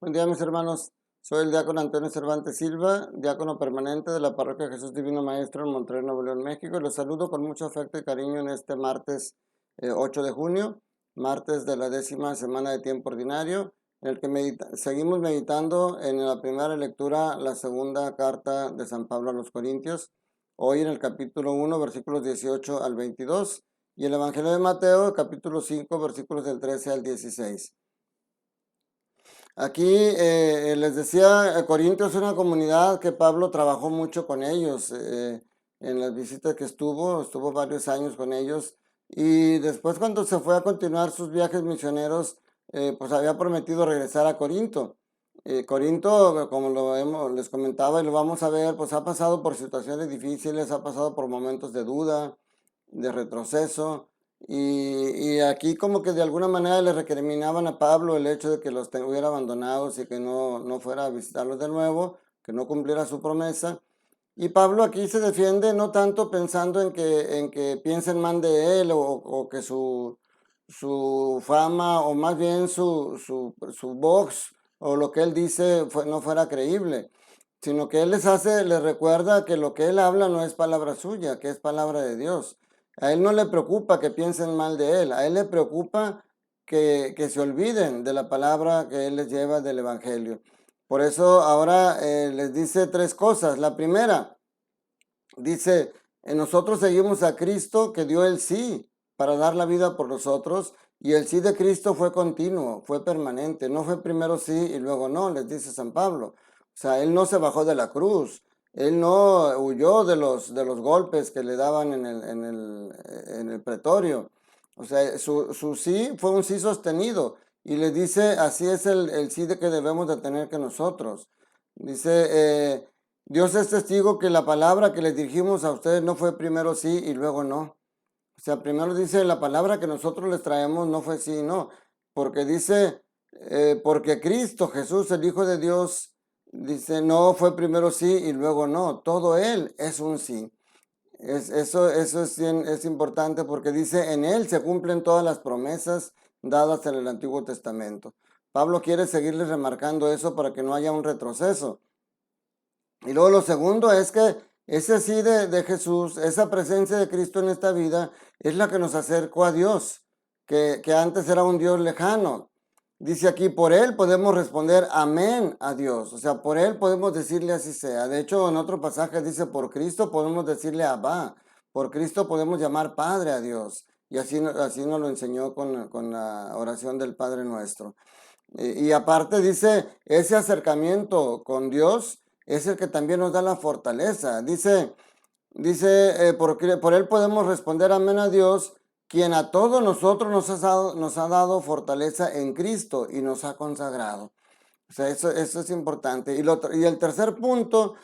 Buen día, mis hermanos. Soy el diácono Antonio Cervantes Silva, diácono permanente de la Parroquia Jesús Divino Maestro en Monterrey, Nuevo León, México. Y los saludo con mucho afecto y cariño en este martes 8 de junio, martes de la 10ª semana de tiempo ordinario, en el que seguimos meditando en la primera lectura la segunda carta de San Pablo a los Corintios, hoy en el capítulo 1, versículos 18 al 22, y el Evangelio de Mateo, capítulo 5, versículos del 13 al 16. Aquí les decía, Corintios es una comunidad que Pablo trabajó mucho con ellos en las visitas que estuvo varios años con ellos, y después cuando se fue a continuar sus viajes misioneros, pues había prometido regresar a Corinto. Corinto, como les comentaba y lo vamos a ver, pues ha pasado por situaciones difíciles, ha pasado por momentos de duda, de retroceso. Y aquí como que de alguna manera le recriminaban a Pablo el hecho de que los hubiera abandonados y que no fuera a visitarlos de nuevo, que no cumpliera su promesa. Y Pablo aquí se defiende no tanto pensando en que piensen mal de él o que su fama o más bien su vox o lo que él dice no fuera creíble, sino que él les recuerda que lo que él habla no es palabra suya, que es palabra de Dios. A él no le preocupa que piensen mal de él, a él le preocupa que se olviden de la palabra que él les lleva del Evangelio. Por eso ahora les dice tres cosas. La primera, dice, nosotros seguimos a Cristo que dio el sí para dar la vida por nosotros, y el sí de Cristo fue continuo, fue permanente, no fue primero sí y luego no, les dice San Pablo. O sea, él no se bajó de la cruz, él no huyó de los golpes que le daban en el pretorio. O sea, su sí fue un sí sostenido, y les dice, así es el sí de que debemos de tener que nosotros. Dice, Dios es testigo que la palabra que les dirigimos a ustedes no fue primero sí y luego no. O sea, primero dice la palabra que nosotros les traemos no fue sí y no. Porque dice, porque Cristo, Jesús, el Hijo de Dios, dice, no fue primero sí y luego no. Todo Él es un sí. Eso es importante porque dice, en Él se cumplen todas las promesas dadas en el Antiguo Testamento. Pablo quiere seguirles remarcando eso para que no haya un retroceso. Y luego lo segundo es que ese sí de Jesús, esa presencia de Cristo en esta vida, es la que nos acercó a Dios, que antes era un Dios lejano. Dice aquí, por Él podemos responder amén a Dios. O sea, por Él podemos decirle así sea. De hecho, en otro pasaje dice, por Cristo podemos decirle Abba. Por Cristo podemos llamar Padre a Dios. Y así nos lo enseñó con la oración del Padre Nuestro. Y aparte dice, ese acercamiento con Dios es el que también nos da la fortaleza. Dice por Él podemos responder amén a Dios, quien a todos nosotros nos ha dado fortaleza en Cristo y nos ha consagrado. O sea, eso es importante. Y el tercer punto,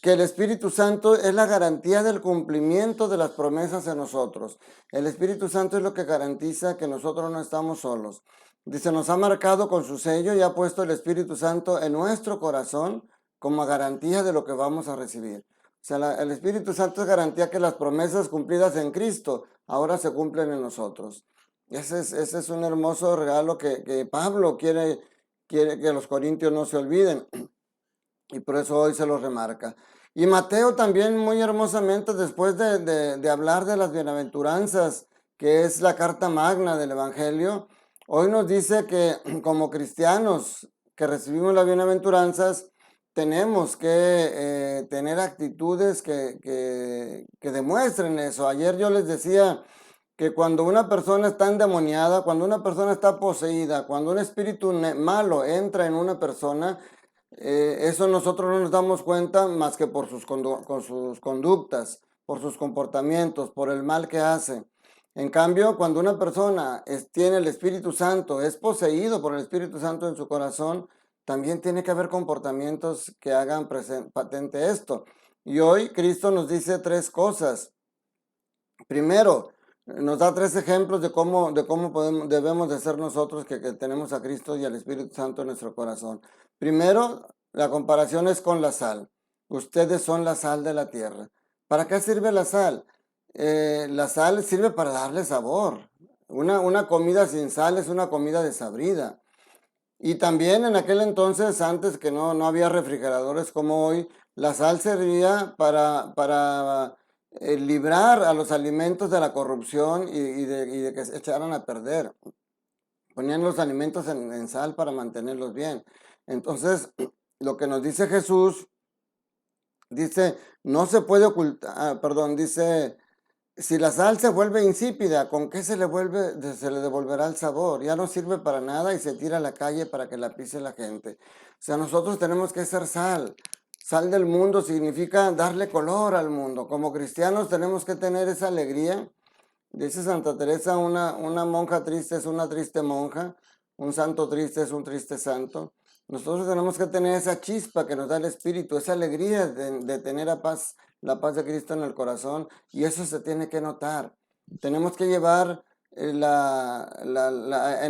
que el Espíritu Santo es la garantía del cumplimiento de las promesas en nosotros. El Espíritu Santo es lo que garantiza que nosotros no estamos solos. Dice, nos ha marcado con su sello y ha puesto el Espíritu Santo en nuestro corazón como garantía de lo que vamos a recibir. O sea, el Espíritu Santo es garantía que las promesas cumplidas en Cristo ahora se cumplen en nosotros. Ese es un hermoso regalo que Pablo quiere que los corintios no se olviden, y por eso hoy se los remarca. Y Mateo también muy hermosamente, después de hablar de las bienaventuranzas, que es la carta magna del Evangelio, hoy nos dice que como cristianos que recibimos las bienaventuranzas, tenemos que tener actitudes que demuestren eso. Ayer yo les decía que cuando una persona está endemoniada, cuando una persona está poseída, cuando un espíritu malo entra en una persona, eso nosotros no nos damos cuenta más que por sus conductas, por sus comportamientos, por el mal que hace. En cambio, cuando una persona tiene el Espíritu Santo, es poseído por el Espíritu Santo en su corazón, también tiene que haber comportamientos que hagan patente esto. Y hoy Cristo nos dice tres cosas. Primero, nos da tres ejemplos de cómo debemos de ser nosotros que tenemos a Cristo y al Espíritu Santo en nuestro corazón. Primero, la comparación es con la sal. Ustedes son la sal de la tierra. ¿Para qué sirve la sal? La sal sirve para darle sabor. Una comida sin sal es una comida desabrida. Y también en aquel entonces, antes que no había refrigeradores como hoy, la sal servía para librar a los alimentos de la corrupción y de que se echaran a perder. Ponían los alimentos en sal para mantenerlos bien. Entonces, lo que nos dice Jesús, dice, no se puede ocultar, perdón, dice, si la sal se vuelve insípida, ¿con qué se le devolverá el sabor? Ya no sirve para nada y se tira a la calle para que la pise la gente. O sea, nosotros tenemos que ser sal. Sal del mundo significa darle color al mundo. Como cristianos tenemos que tener esa alegría. Dice Santa Teresa, una monja triste es una triste monja, un santo triste es un triste santo. Nosotros tenemos que tener esa chispa que nos da el Espíritu, esa alegría de tener la paz de Cristo en el corazón, y eso se tiene que notar. Tenemos que llevar en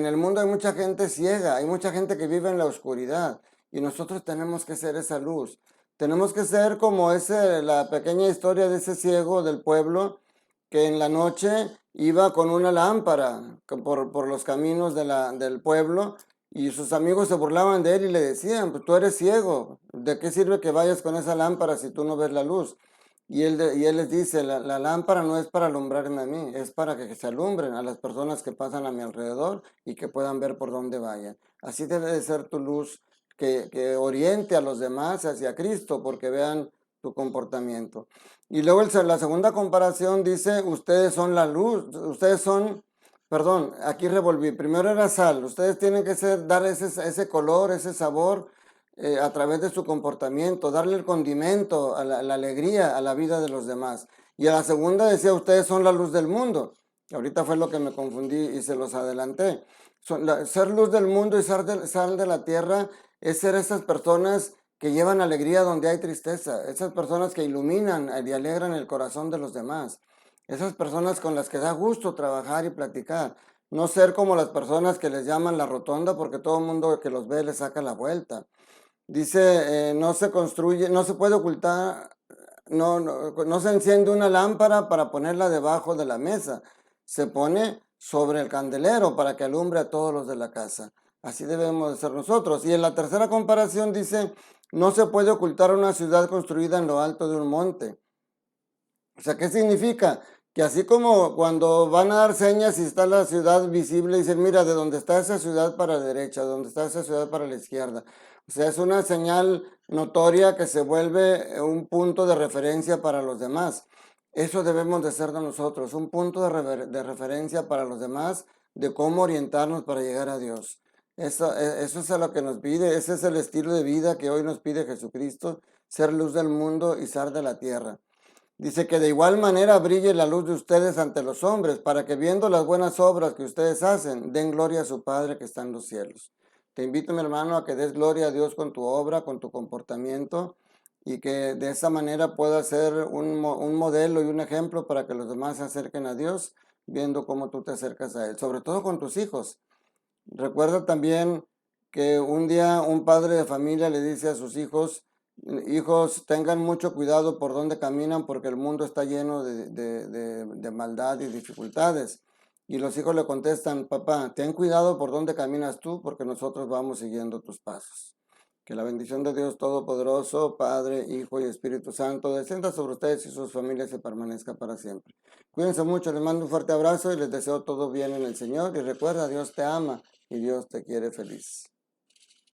el mundo hay mucha gente ciega, hay mucha gente que vive en la oscuridad, y nosotros tenemos que ser esa luz. Tenemos que ser como la pequeña historia de ese ciego del pueblo que en la noche iba con una lámpara por los caminos del pueblo, y sus amigos se burlaban de él y le decían, pues tú eres ciego, ¿de qué sirve que vayas con esa lámpara si tú no ves la luz? Y él les dice, la lámpara no es para alumbrarme a mí, es para que se alumbren a las personas que pasan a mi alrededor y que puedan ver por dónde vayan. Así debe de ser tu luz, que oriente a los demás hacia Cristo, porque vean tu comportamiento. Y luego la segunda comparación dice, ustedes son la luz, ustedes son, perdón, aquí revolví, primero era sal, ustedes tienen que dar ese color, ese sabor a través de su comportamiento, darle el condimento, la alegría a la vida de los demás. Y a la segunda decía, ustedes son la luz del mundo. Ahorita fue lo que me confundí y se los adelanté. Ser luz del mundo y sal de la tierra es ser esas personas que llevan alegría donde hay tristeza, esas personas que iluminan y alegran el corazón de los demás, esas personas con las que da gusto trabajar y platicar, no ser como las personas que les llaman la rotonda porque todo el mundo que los ve les saca la vuelta. Dice, no se construye, no se puede ocultar, no se enciende una lámpara para ponerla debajo de la mesa, se pone sobre el candelero para que alumbre a todos los de la casa. Así debemos de ser nosotros. Y en la tercera comparación dice, no se puede ocultar una ciudad construida en lo alto de un monte. O sea, ¿qué significa? Que así como cuando van a dar señas y está la ciudad visible, dicen, mira, de dónde está esa ciudad para la derecha, de dónde está esa ciudad para la izquierda. O sea, es una señal notoria que se vuelve un punto de referencia para los demás. Eso debemos de ser de nosotros, un punto de referencia para los demás de cómo orientarnos para llegar a Dios. Eso es a lo que nos pide, ese es el estilo de vida que hoy nos pide Jesucristo, ser luz del mundo y sal de la tierra. Dice que de igual manera brille la luz de ustedes ante los hombres, para que viendo las buenas obras que ustedes hacen, den gloria a su Padre que está en los cielos. Te invito, mi hermano, a que des gloria a Dios con tu obra, con tu comportamiento, y que de esa manera puedas ser un modelo y un ejemplo para que los demás se acerquen a Dios, viendo cómo tú te acercas a Él, sobre todo con tus hijos. Recuerda también que un día un padre de familia le dice a sus hijos, hijos, tengan mucho cuidado por dónde caminan porque el mundo está lleno de maldad y dificultades. Y los hijos le contestan, papá, ten cuidado por dónde caminas tú porque nosotros vamos siguiendo tus pasos. Que la bendición de Dios Todopoderoso, Padre, Hijo y Espíritu Santo, descienda sobre ustedes y sus familias y permanezca para siempre. Cuídense mucho, les mando un fuerte abrazo y les deseo todo bien en el Señor. Y recuerda, Dios te ama y Dios te quiere feliz.